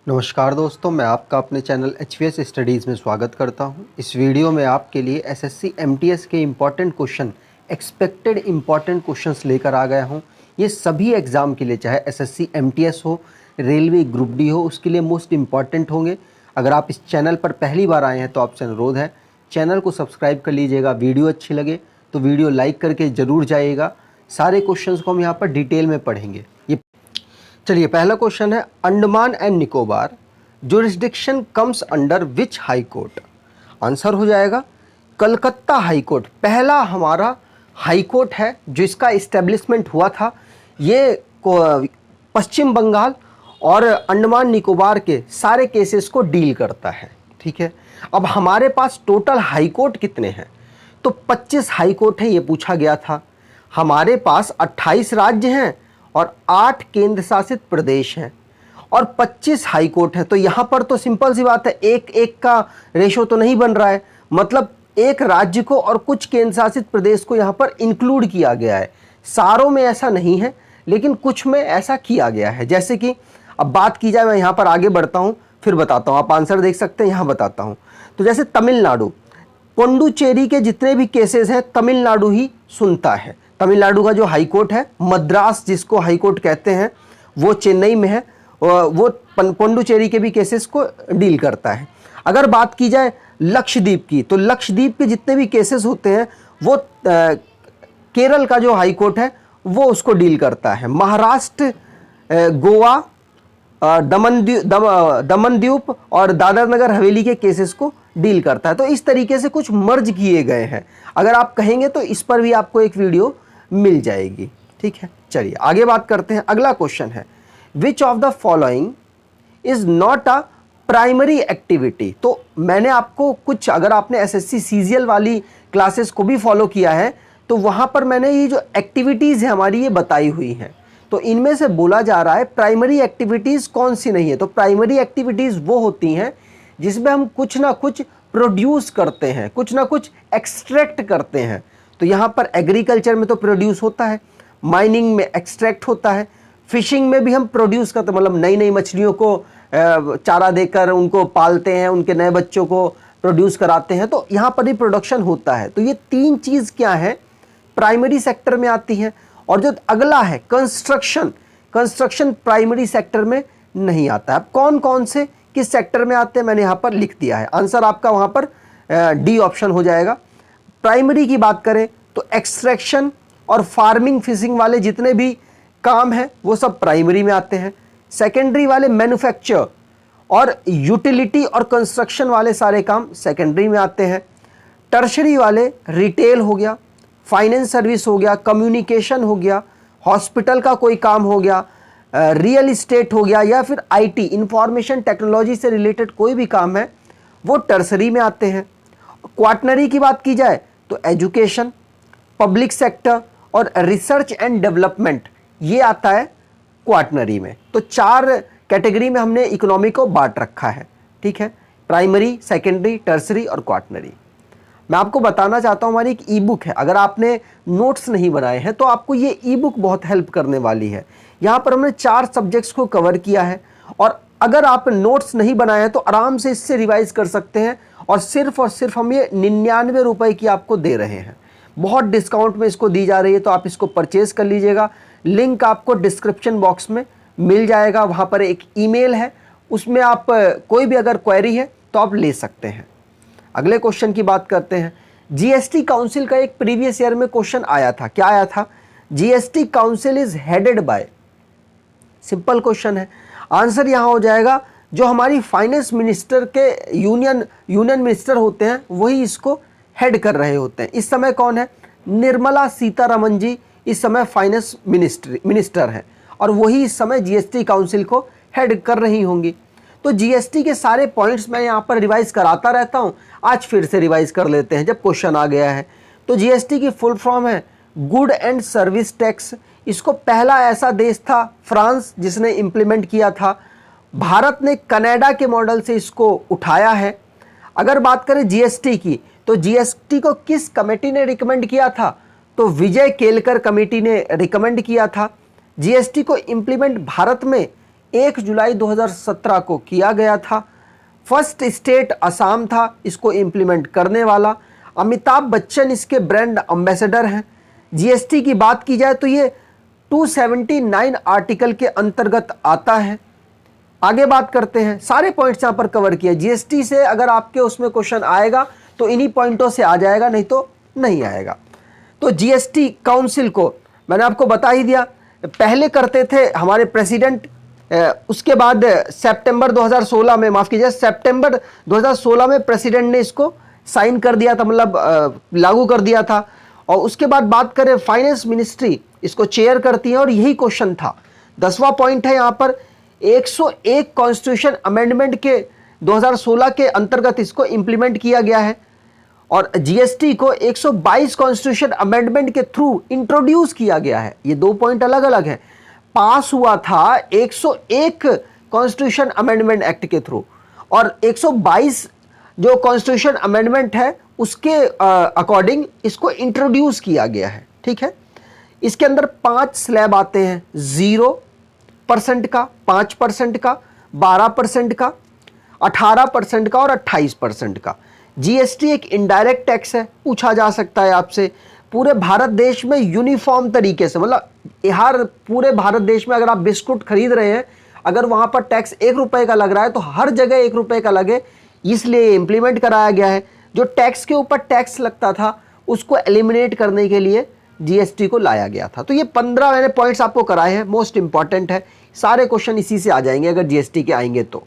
नमस्कार दोस्तों, मैं आपका अपने चैनल HVS स्टडीज़ में स्वागत करता हूं। इस वीडियो में आपके लिए SSC MTS के important question, expected important questions लेकर आ गया हूं। ये सभी एग्ज़ाम के लिए, चाहे SSC MTS हो, रेलवे ग्रुप डी हो, उसके लिए मोस्ट इम्पॉर्टेंट होंगे। अगर आप इस चैनल पर पहली बार आए हैं तो आपसे अनुरोध है, चैनल को सब्सक्राइब कर लीजिएगा। वीडियो अच्छी लगे तो वीडियो लाइक करके ज़रूर जाइएगा। सारे क्वेश्चंस को हम यहाँ पर डिटेल में पढ़ेंगे। चलिए, पहला क्वेश्चन है, Andaman and Nicobar jurisdiction comes under which high court. Answer हो जाएगा कलकत्ता हाई कोर्ट। पहला हमारा हाई कोर्ट है जिसका इस्टेब्लिशमेंट हुआ था। ये पश्चिम बंगाल और अंडमान निकोबार के सारे केसेस को डील करता है। ठीक है, अब हमारे पास टोटल हाई कोर्ट कितने हैं? तो 25 हाई कोर्ट हैं, ये पूछा गया था। हमारे पास 28 राज्य हैं और 8 केंद्र शासित प्रदेश हैं और 25 हाई कोर्ट हैं। तो यहाँ पर तो सिंपल सी बात है, एक एक का रेशो तो नहीं बन रहा है, मतलब एक राज्य को और कुछ केंद्र शासित प्रदेश को यहाँ पर इंक्लूड किया गया है। सारों में ऐसा नहीं है, लेकिन कुछ में ऐसा किया गया है। जैसे कि अब बात की जाए, मैं यहाँ पर आगे बढ़ता हूँ फिर बताता हूँ, आप आंसर देख सकते हैं, यहाँ बताता हूँ। तो जैसे तमिलनाडु, पुडुचेरी के जितने भी केसेस हैं तमिलनाडु ही सुनता है। तमिलनाडु का जो हाई कोर्ट है, मद्रास जिसको हाई कोर्ट कहते हैं, वो चेन्नई में है, वो पुडुचेरी के भी केसेस को डील करता है। अगर बात की जाए लक्षद्वीप की, तो लक्षद्वीप के जितने भी केसेस होते हैं वो केरल का जो हाई कोर्ट है वो उसको डील करता है। महाराष्ट्र, गोवा, दमन द्वीप और दादर नगर हवेली के केसेस को डील करता है। तो इस तरीके से कुछ मर्ज किए गए हैं। अगर आप कहेंगे तो इस पर भी आपको एक वीडियो मिल जाएगी। ठीक है, चलिए आगे बात करते हैं। अगला क्वेश्चन है, विच of the following is not a primary activity. तो मैंने आपको कुछ, अगर आपने SSC CGL वाली क्लासेस को भी फॉलो किया है तो वहां पर मैंने ये जो एक्टिविटीज है हमारी ये बताई हुई हैं। तो इनमें से बोला जा रहा है प्राइमरी एक्टिविटीज कौन सी नहीं है। तो प्राइमरी एक्टिविटीज वो होती हैं जिसमें हम कुछ ना कुछ प्रोड्यूस करते हैं, कुछ ना कुछ एक्सट्रैक्ट करते हैं। तो यहाँ पर एग्रीकल्चर में तो प्रोड्यूस होता है, माइनिंग में एक्सट्रैक्ट होता है, फिशिंग में भी हम प्रोड्यूस करते हैं, मतलब नई नई मछलियों को चारा देकर उनको पालते हैं, उनके नए बच्चों को प्रोड्यूस कराते हैं, तो यहाँ पर ही प्रोडक्शन होता है। तो ये तीन चीज़ क्या है, प्राइमरी सेक्टर में आती हैं। और जो अगला है कंस्ट्रक्शन, कंस्ट्रक्शन प्राइमरी सेक्टर में नहीं आता है। अब कौन कौन से किस सेक्टर में आते हैं मैंने यहाँ पर लिख दिया है। आंसर आपका वहाँ पर डी ऑप्शन हो जाएगा। प्राइमरी की बात करें तो एक्सट्रैक्शन और फार्मिंग, फिशिंग वाले जितने भी काम हैं वो सब प्राइमरी में आते हैं। सेकेंडरी वाले मैन्युफैक्चर और यूटिलिटी और कंस्ट्रक्शन वाले सारे काम सेकेंडरी में आते हैं। टर्शरी वाले रिटेल हो गया, फाइनेंस सर्विस हो गया, कम्युनिकेशन हो गया, हॉस्पिटल का कोई काम हो गया, रियल इस्टेट हो गया, या फिर IT इंफॉर्मेशन टेक्नोलॉजी से रिलेटेड कोई भी काम है वो टर्सरी में आते हैं। क्वाटनरी की बात की जाए तो एजुकेशन, पब्लिक सेक्टर और रिसर्च एंड डेवलपमेंट ये आता है क्वाटनरी में। तो 4 कैटेगरी में हमने इकोनॉमी को बांट रखा है। ठीक है, प्राइमरी, सेकेंडरी, टर्सरी और क्वाटनरी। मैं आपको बताना चाहता हूँ, हमारी एक ई बुक है, अगर आपने नोट्स नहीं बनाए हैं तो आपको ये ई बुक बहुत हेल्प करने वाली है। यहाँ पर हमने 4 सब्जेक्ट्स को कवर किया है और अगर आप नोट्स नहीं बनाए हैं तो आराम से इससे रिवाइज कर सकते हैं। और सिर्फ हम ये 99 रुपये की आपको दे रहे हैं, बहुत डिस्काउंट में इसको दी जा रही है। तो आप इसको परचेज़ कर लीजिएगा, लिंक आपको डिस्क्रिप्शन बॉक्स में मिल जाएगा। वहाँ पर एक ईमेल है, उसमें आप कोई भी अगर क्वेरी है तो आप ले सकते हैं। अगले क्वेश्चन की बात करते हैं। GST काउंसिल का एक प्रीवियस ईयर में क्वेश्चन आया था, क्या आया था? GST council is headed by, simple question है। आंसर यहाँ हो जाएगा जो हमारी फाइनेंस मिनिस्टर के यूनियन मिनिस्टर होते हैं वही इसको हेड कर रहे होते हैं। इस समय कौन है? निर्मला सीतारमण जी इस समय फाइनेंस मिनिस्टर हैं और वही इस समय GST काउंसिल को हेड कर रही होंगी। तो GST के सारे पॉइंट्स मैं यहाँ पर रिवाइज कराता रहता हूँ, आज फिर से रिवाइज कर लेते हैं जब क्वेश्चन आ गया है। तो GST की फुल फॉर्म है गुड एंड सर्विस टैक्स। इसको पहला ऐसा देश था फ्रांस जिसने इम्प्लीमेंट किया था। भारत ने कनाडा के मॉडल से इसको उठाया है। अगर बात करें GST की तो GST को किस कमेटी ने रिकमेंड किया था? तो विजय केलकर कमेटी ने रिकमेंड किया था। GST को इम्प्लीमेंट भारत में 1 जुलाई 2017 को किया गया था। फर्स्ट स्टेट असम था इसको इम्प्लीमेंट करने वाला। अमिताभ बच्चन इसके ब्रांड एम्बेसडर हैं। जीएसटी की बात की जाए तो ये 279 आर्टिकल के अंतर्गत आता है। आगे बात करते हैं, सारे पॉइंट्स यहां पर कवर किया। जीएसटी से अगर आपके उसमें क्वेश्चन आएगा तो इन्हीं पॉइंटों से आ जाएगा, नहीं तो नहीं आएगा। तो जीएसटी काउंसिल को मैंने आपको बता ही दिया, पहले करते थे हमारे प्रेसिडेंट, उसके बाद सितंबर 2016 में, माफ कीजिए सितंबर 2016 में प्रेसिडेंट ने इसको साइन कर दिया था, मतलब लागू कर दिया था। और उसके बाद बात करें, फाइनेंस मिनिस्ट्री इसको चेयर करती है और यही क्वेश्चन था। 10वां पॉइंट है यहां पर 101 कॉन्स्टिट्यूशन अमेंडमेंट के 2016 के अंतर्गत इसको इंप्लीमेंट किया गया है। और जीएसटी को 122 कॉन्स्टिट्यूशन अमेंडमेंट के थ्रू इंट्रोड्यूस किया गया है। ये दो पॉइंट अलग अलग है। पास हुआ था 101 कॉन्स्टिट्यूशन अमेंडमेंट एक्ट के थ्रू, और 122 जो कॉन्स्टिट्यूशन अमेंडमेंट है उसके अकॉर्डिंग इसको इंट्रोड्यूस किया गया है। ठीक है, इसके अंदर 5 स्लैब आते हैं, 0% का, 5% का, 12% का, 18% का और 28% का। जीएसटी एक इनडायरेक्ट टैक्स है, पूछा जा सकता है आपसे। पूरे भारत देश में यूनिफॉर्म तरीके से, मतलब हर पूरे भारत देश में अगर आप बिस्कुट खरीद रहे हैं, अगर वहां पर टैक्स 1 रुपए का लग रहा है तो हर जगह 1 रुपए का लगे, इसलिए इंप्लीमेंट कराया गया है। जो टैक्स के ऊपर टैक्स लगता था उसको एलिमिनेट करने के लिए जीएसटी को लाया गया था। तो ये 15 मैंने पॉइंट्स आपको कराए हैं, मोस्ट इंपॉर्टेंट है। सारे क्वेश्चन इसी से आ जाएंगे अगर जीएसटी के आएंगे तो।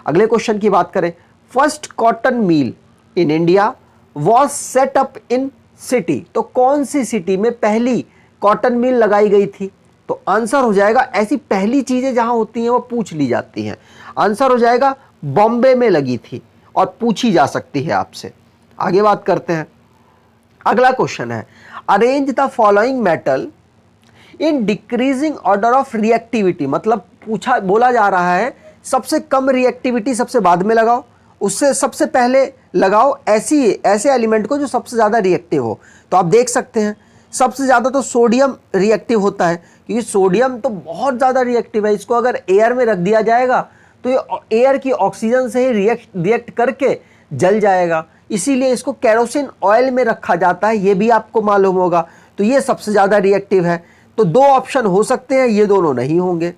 अगले क्वेश्चन की बात करें, first cotton mill in India was set up in city. तो कौन सी सिटी में पहली कॉटन मिल लगाई गई थी? तो आंसर हो जाएगा, ऐसी पहली चीजें जहां होती हैं वो पूछ ली जाती हैं। आंसर हो जाएगा बॉम्बे में लगी थी और पूछी जा सकती है आपसे। आगे बात करते हैं, अगला क्वेश्चन है, arrange the following metal in decreasing order of reactivity. मतलब पूछा, बोला जा रहा है सबसे कम रिएक्टिविटी सबसे बाद में लगाओ, उससे सबसे पहले लगाओ ऐसे एलिमेंट को जो सबसे ज़्यादा रिएक्टिव हो। तो आप देख सकते हैं सबसे ज़्यादा तो सोडियम रिएक्टिव होता है, क्योंकि सोडियम तो बहुत ज़्यादा रिएक्टिव है। इसको अगर एयर में रख दिया जाएगा तो ये एयर की ऑक्सीजन से ही रिएक्ट करके जल जाएगा, इसीलिए इसको केरोसिन ऑयल में रखा जाता है, ये भी आपको मालूम होगा। तो ये सबसे ज़्यादा रिएक्टिव है। तो 2 ऑप्शन हो सकते हैं, ये दोनों नहीं होंगे।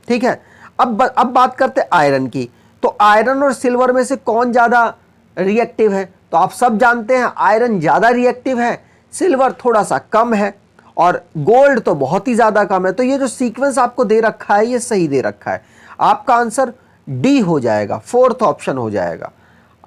ठीक है, अब बात करते हैं आयरन की। तो आयरन और सिल्वर में से कौन ज़्यादा रिएक्टिव है? तो आप सब जानते हैं आयरन ज़्यादा रिएक्टिव है, सिल्वर थोड़ा सा कम है, और गोल्ड तो बहुत ही ज़्यादा कम है। तो ये जो सीक्वेंस आपको दे रखा है ये सही दे रखा है। आपका आंसर डी हो जाएगा, 4th ऑप्शन हो जाएगा।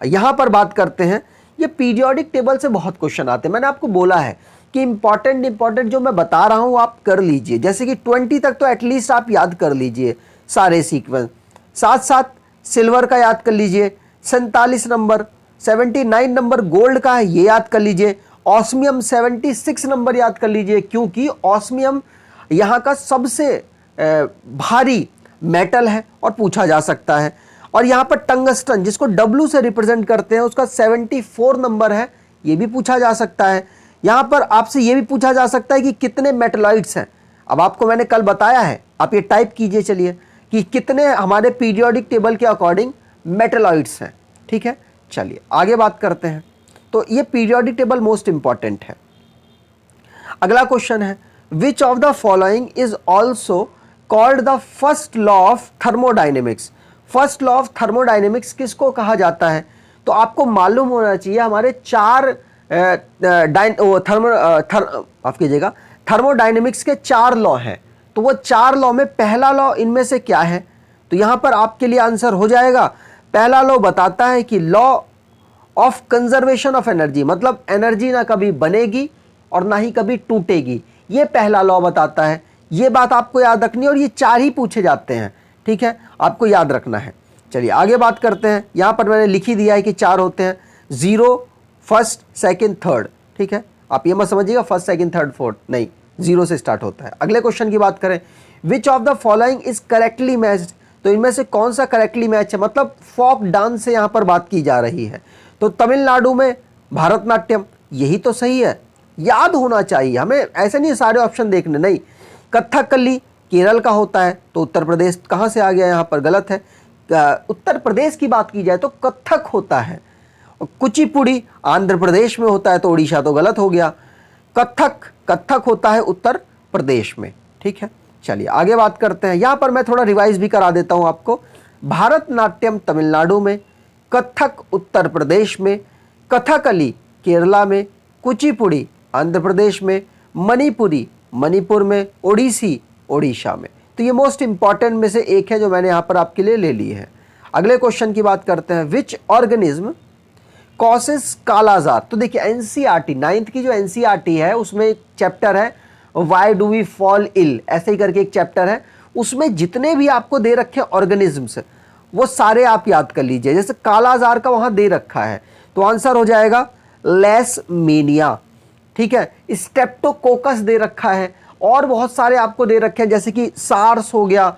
यहां पर बात करते हैं, ये पीरियोडिक टेबल से बहुत क्वेश्चन आते हैं। मैंने आपको बोला है कि इंपॉर्टेंट जो मैं बता रहा हूं आप कर लीजिए, जैसे कि 20 तक तो एटलीस्ट आप याद कर लीजिए सारे सीक्वेंस। साथ साथ सिल्वर का याद कर लीजिए, 47 नंबर, 79 नंबर गोल्ड का है, ये याद कर लीजिए। ऑस्मियम 76 नंबर याद कर लीजिए, क्योंकि ऑस्मियम यहाँ का सबसे भारी मेटल है और पूछा जा सकता है। और यहाँ पर टंगस्टन, जिसको W से रिप्रेजेंट करते हैं, उसका 74 नंबर है, ये भी पूछा जा सकता है। यहाँ पर आपसे ये भी पूछा जा सकता है कि कितने मेटलॉइड्स हैं। अब आपको मैंने कल बताया है, आप ये टाइप कीजिए चलिए कि कितने हमारे पीरियोडिक टेबल के अकॉर्डिंग मेटलॉइड्स हैं। ठीक है, चलिए आगे बात करते हैं। तो ये पीरियोडिक टेबल मोस्ट इंपॉर्टेंट है। अगला क्वेश्चन है, विच of the following is also called the first law of thermodynamics. First law of thermodynamics किसको कहा जाता है? तो आपको मालूम होना चाहिए हमारे 4 थर्मोडाइनेमिक्स के 4 लॉ हैं। तो वो 4 लॉ में पहला लॉ इनमें से क्या है? तो यहां पर आपके लिए आंसर हो जाएगा, पहला लॉ बताता है कि law of conservation of energy, मतलब एनर्जी ना कभी बनेगी और ना ही कभी टूटेगी, ये पहला लॉ बताता है। ये बात आपको याद रखनी है और ये 4 ही पूछे जाते हैं। ठीक है, आपको याद रखना है। चलिए आगे बात करते हैं। यहां पर मैंने लिख ही दिया है कि 4 होते हैं, 0, फर्स्ट, सेकंड, थर्ड। ठीक है, आप ये मत समझिएगा फर्स्ट, सेकंड, थर्ड, फोर्थ, नहीं, 0 से स्टार्ट होता है। अगले क्वेश्चन की बात करें, विच of the following is correctly matched. तो इनमें से कौन सा करेक्टली मैच है? मतलब फोक डांस से यहां पर बात की जा रही है। तो तमिलनाडु में भारतनाट्यम, यही तो सही है, याद होना चाहिए हमें, ऐसे नहीं सारे ऑप्शन देखने, नहीं। कथकली केरल का होता है तो उत्तर प्रदेश कहाँ से आ गया, यहाँ पर गलत है। उत्तर प्रदेश की बात की जाए तो कथक होता है। कुचिपुड़ी आंध्र प्रदेश में होता है तो उड़ीसा तो गलत हो गया। कथक होता है उत्तर प्रदेश में, ठीक है। चलिए आगे बात करते हैं। यहाँ पर मैं थोड़ा रिवाइज भी करा देता हूँ आपको। भारतनाट्यम तमिलनाडु में, कथक उत्तर प्रदेश में, कथकली केरला में, कुचिपुड़ी आंध्र प्रदेश में, मणिपुरी मणिपुर में, ओडिसी ओडिशा में। तो ये मोस्ट इंपॉर्टेंट में से एक है जो मैंने यहाँ पर आपके लिए ले ली है। अगले क्वेश्चन की बात करते हैं। विच ऑर्गेनिज्म कॉसेस कालाजार। तो देखिए एनसीईआरटी 9th की जो एनसीईआरटी है उसमें एक चैप्टर है why do we fall ill, ऐसे ही करके एक चैप्टर है। उसमें जितने भी आपको दे रखे ऑर्गेनिजम्स वो सारे आप याद कर लीजिए। जैसे कालाजार का वहां दे रखा है तो आंसर हो जाएगा लेशमेनिया, ठीक है। स्ट्रेप्टोकोकस दे रखा है और बहुत सारे आपको दे रखे हैं जैसे कि सार्स हो गया।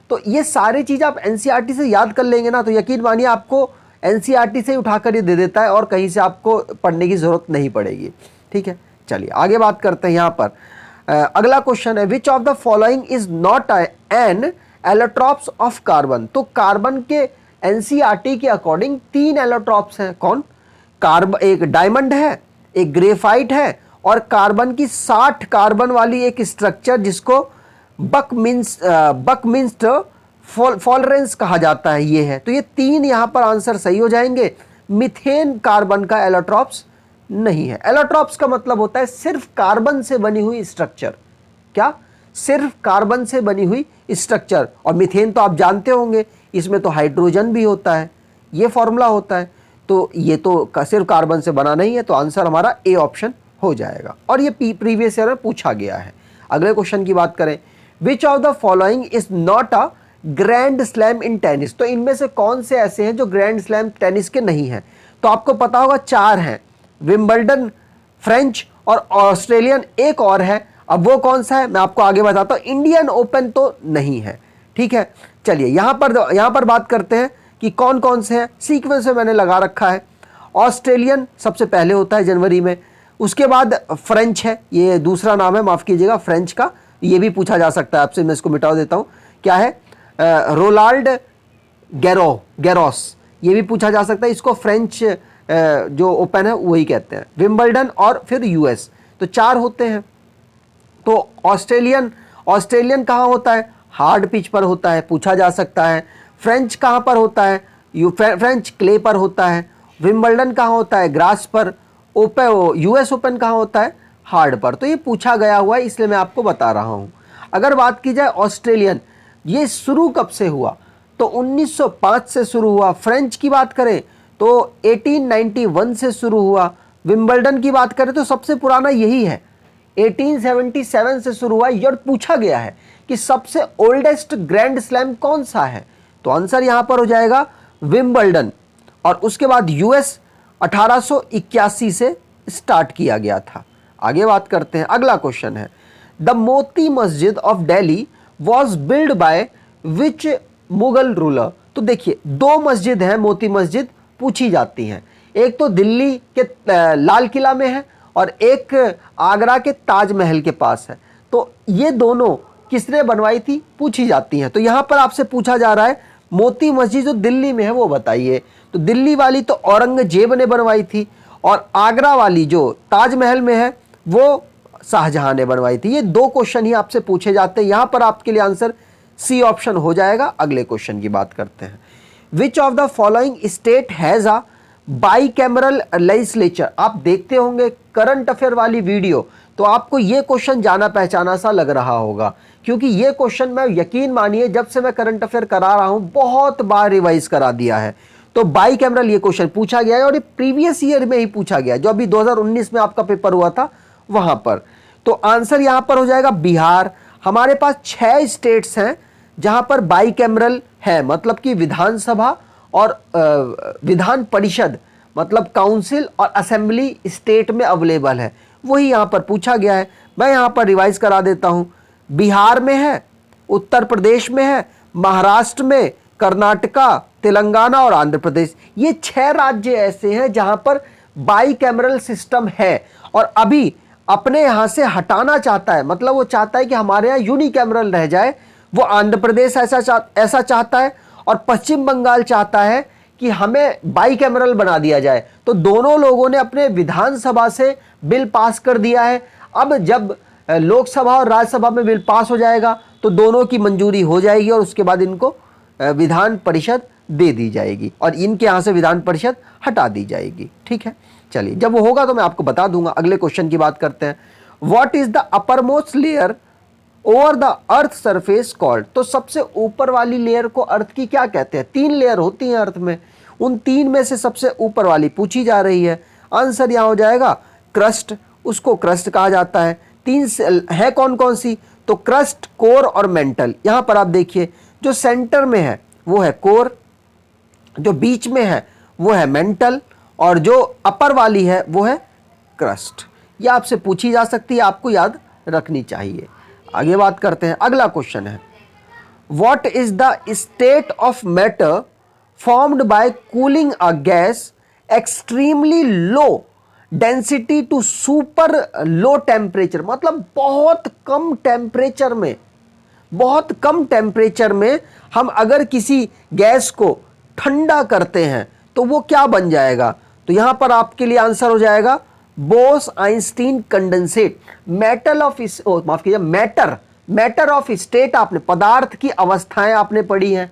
तो ये सारी चीज़ आप एनसीईआरटी से याद कर लेंगे ना तो यकीन मानिए आपको एनसीईआरटी से उठाकर ये दे देता है और कहीं से आपको पढ़ने की ज़रूरत नहीं पड़ेगी, ठीक है। चलिए आगे बात करते हैं। यहाँ पर अगला क्वेश्चन है विच of the following is not an allotropes of carbon. तो कार्बन के एनसीईआरटी के अकॉर्डिंग 3 एलोट्रॉप्स हैं। कौन? एक डायमंड है, एक ग्रेफाइट है और कार्बन की 60 कार्बन वाली एक स्ट्रक्चर जिसको बकमिंस्ट फॉलरेंस कहा जाता है, ये है। तो ये 3 यहाँ पर आंसर सही हो जाएंगे। मिथेन कार्बन का एलोट्रॉप्स नहीं है। एलोट्रॉप्स का मतलब होता है सिर्फ कार्बन से बनी हुई स्ट्रक्चर। क्या? सिर्फ कार्बन से बनी हुई स्ट्रक्चर। और मीथेन तो आप जानते होंगे इसमें तो हाइड्रोजन भी होता है, ये फॉर्मूला होता है। तो ये तो सिर्फ कार्बन से बना नहीं है, तो आंसर हमारा ए ऑप्शन हो जाएगा और ये प्रीवियस ईयर में पूछा गया है। अगले क्वेश्चन की बात करें। विच of the following is not a grand slam in tennis. तो इनमें से कौन से ऐसे हैं जो ग्रैंड स्लैम टेनिस के नहीं हैं? तो आपको पता होगा 4 हैं, विंबलडन, फ्रेंच और ऑस्ट्रेलियन। एक और है, अब वो कौन सा है मैं आपको आगे बताता हूं। इंडियन ओपन तो नहीं है, ठीक है। चलिए यहां पर बात करते हैं कि कौन कौन से हैं। सीक्वेंस में मैंने लगा रखा है। ऑस्ट्रेलियन सबसे पहले होता है जनवरी में, उसके बाद फ्रेंच है, ये दूसरा नाम है, माफ कीजिएगा, फ्रेंच का। ये भी पूछा जा सकता है आपसे, मैं इसको मिटा देता हूं। क्या है? रोलाल्ड गैरोस, ये भी पूछा जा सकता है। इसको फ्रेंच जो ओपन है वही कहते हैं। विंबलडन और फिर यूएस, तो 4 होते हैं। तो ऑस्ट्रेलियन कहाँ होता है? हार्ड पिच पर होता है, पूछा जा सकता है। फ्रेंच कहाँ पर होता है? फ्रेंच क्ले पर होता है। विंबलडन कहाँ होता है? ग्रास पर। यूएस ओपन कहाँ होता है? हार्ड पर। तो ये पूछा गया हुआ है, इसलिए मैं आपको बता रहा हूँ। अगर बात की जाए ऑस्ट्रेलियन, ये शुरू कब से हुआ? तो 1905 से शुरू हुआ। फ्रेंच की बात करें तो 1891 से शुरू हुआ। विंबलडन की बात करें तो सबसे पुराना यही है, 1877 से शुरू हुआ। ये पूछा गया है कि सबसे ओल्डेस्ट ग्रैंड स्लैम कौन सा है, तो आंसर यहां पर हो जाएगा विंबलडन। और उसके बाद यूएस 1881 से स्टार्ट किया गया था। आगे बात करते हैं। अगला क्वेश्चन है the Moti Masjid of Delhi was build by which Mughal ruler. तो देखिए 2 मस्जिद हैं, मोती मस्जिद पूछी जाती हैं। एक तो दिल्ली के लाल किला में है और एक आगरा के ताजमहल के पास है। तो ये दोनों किसने बनवाई थी पूछी जाती हैं। तो यहाँ पर आपसे पूछा जा रहा है मोती मस्जिद जो दिल्ली में है वो बताइए। तो दिल्ली वाली तो औरंगजेब ने बनवाई थी और आगरा वाली जो ताजमहल में है वो शाहजहां ने बनवाई थी। ये 2 क्वेश्चन ही आपसे पूछे जाते हैं। यहाँ पर आपके लिए आंसर सी ऑप्शन हो जाएगा। अगले क्वेश्चन की बात करते हैं। Which of the following state has a bicameral legislature. आप देखते होंगे करंट अफेयर वाली वीडियो, तो आपको ये क्वेश्चन जाना पहचाना सा लग रहा होगा, क्योंकि ये क्वेश्चन मैं यकीन मानिए जब से मैं करंट अफेयर करा रहा हूं बहुत बार रिवाइज करा दिया है। तो बाईकैमरल ये क्वेश्चन पूछा गया है और ये प्रीवियस ईयर में ही पूछा गया है, जो अभी 2019 में आपका पेपर हुआ था वहां पर। तो आंसर यहां पर हो जाएगा बिहार। हमारे पास 6 स्टेट्स हैं जहां पर बाईकैमरल है, मतलब कि विधानसभा और विधान परिषद, मतलब काउंसिल और असेंबली स्टेट में अवेलेबल है, वही यहां पर पूछा गया है। मैं यहां पर रिवाइज करा देता हूं। बिहार में है, उत्तर प्रदेश में है, महाराष्ट्र में, कर्नाटका, तेलंगाना और आंध्र प्रदेश। ये 6 राज्य ऐसे हैं जहां पर बाईकैमरल सिस्टम है और अभी अपने यहां से हटाना चाहता है, मतलब वो चाहता है कि हमारे यहां यूनिकैमरल रह जाए। वो आंध्र प्रदेश ऐसा चाहता है और पश्चिम बंगाल चाहता है कि हमें बाइकैमरल बना दिया जाए। तो दोनों लोगों ने अपने विधानसभा से बिल पास कर दिया है। अब जब लोकसभा और राज्यसभा में बिल पास हो जाएगा तो दोनों की मंजूरी हो जाएगी और उसके बाद इनको विधान परिषद दे दी जाएगी और इनके यहाँ से विधान परिषद हटा दी जाएगी। ठीक है, चलिए जब वो होगा तो मैं आपको बता दूंगा। अगले क्वेश्चन की बात करते हैं। What is the upper most layer over the earth surface called? तो सबसे ऊपर वाली लेयर को अर्थ की क्या कहते हैं? 3 लेयर होती हैं अर्थ में, उन 3 में से सबसे ऊपर वाली पूछी जा रही है। आंसर यहाँ हो जाएगा क्रस्ट, उसको क्रस्ट कहा जाता है। 3 है कौन कौन सी? तो क्रस्ट, कोर और मेंटल। यहाँ पर आप देखिए, जो सेंटर में है वो है कोर, जो बीच में है वो है मेंटल और जो अपर वाली है वो है क्रस्ट। ये आपसे पूछी जा सकती है, आपको याद रखनी चाहिए। आगे बात करते हैं। अगला क्वेश्चन है, what is the state of matter formed by cooling a gas extremely low density to super low temperature? मतलब बहुत कम टेम्परेचर में हम अगर किसी गैस को ठंडा करते हैं तो वो क्या बन जाएगा? तो यहां पर आपके लिए आंसर हो जाएगा Bose-Einstein condensate. Matter of state आपने, पदार्थ की अवस्थाएं आपने पढ़ी हैं।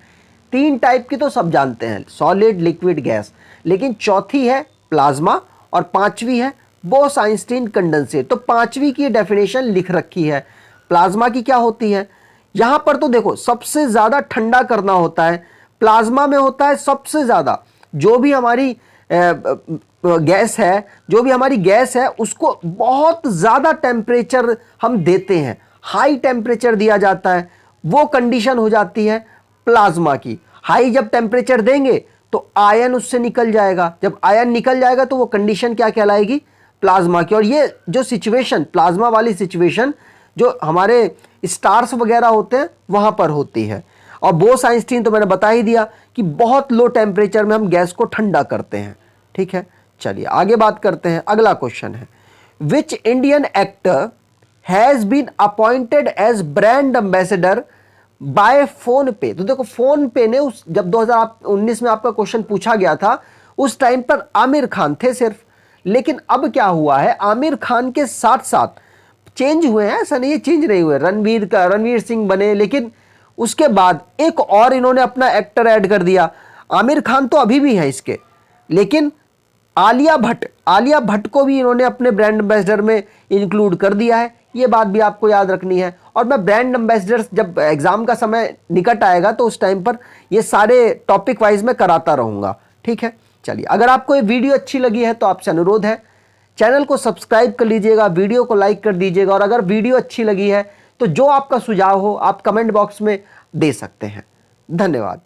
3 टाइप की तो सब जानते हैं, सॉलिड, लिक्विड, गैस, लेकिन चौथी है प्लाज्मा और 5वीं है बोस-आइंस्टीन कंडेंसेट। तो 5वीं की डेफिनेशन लिख रखी है। प्लाज्मा की क्या होती है? यहां पर तो देखो, सबसे ज्यादा ठंडा करना होता है, प्लाज्मा में होता है सबसे ज्यादा। जो भी हमारी गैस है उसको बहुत ज्यादा टेम्परेचर हम देते हैं, हाई टेम्परेचर दिया जाता है, वो कंडीशन हो जाती है प्लाज्मा की। हाई जब टेम्परेचर देंगे तो आयन उससे निकल जाएगा, जब आयन निकल जाएगा तो वो कंडीशन क्या कहलाएगी? प्लाज्मा की। और ये जो सिचुएशन, प्लाज्मा वाली सिचुएशन, जो हमारे स्टार्स वगैरह होते हैं वहां पर होती है। और बोस-आइंस्टीन तो मैंने बता ही दिया कि बहुत लो टेम्परेचर में हम गैस को ठंडा करते हैं। ठीक है, चलिए आगे बात करते हैं। अगला क्वेश्चन है, which Indian actor has been appointed as brand ambassador by PhonePe? तो देखो, फोन पे ने जब 2019 में आपका क्वेश्चन पूछा गया था उस टाइम पर आमिर खान थे सिर्फ, लेकिन अब क्या हुआ है, आमिर खान के साथ साथ चेंज हुए हैं, ऐसा नहीं है चेंज नहीं हुए। रणवीर सिंह बने, लेकिन उसके बाद एक और इन्होंने अपना एक्टर ऐड कर दिया। आमिर खान तो अभी भी है इसके, लेकिन आलिया भट्ट को भी इन्होंने अपने ब्रांड एम्बेसडर में इंक्लूड कर दिया है। ये बात भी आपको याद रखनी है। और मैं ब्रांड एम्बेसडर जब एग्जाम का समय निकट आएगा तो उस टाइम पर ये सारे टॉपिक वाइज में कराता रहूंगा। ठीक है, चलिए अगर आपको ये वीडियो अच्छी लगी है तो आपसे अनुरोध है, चैनल को सब्सक्राइब कर लीजिएगा, वीडियो को लाइक कर दीजिएगा। और अगर वीडियो अच्छी लगी है तो जो आपका सुझाव हो आप कमेंट बॉक्स में दे सकते हैं। धन्यवाद।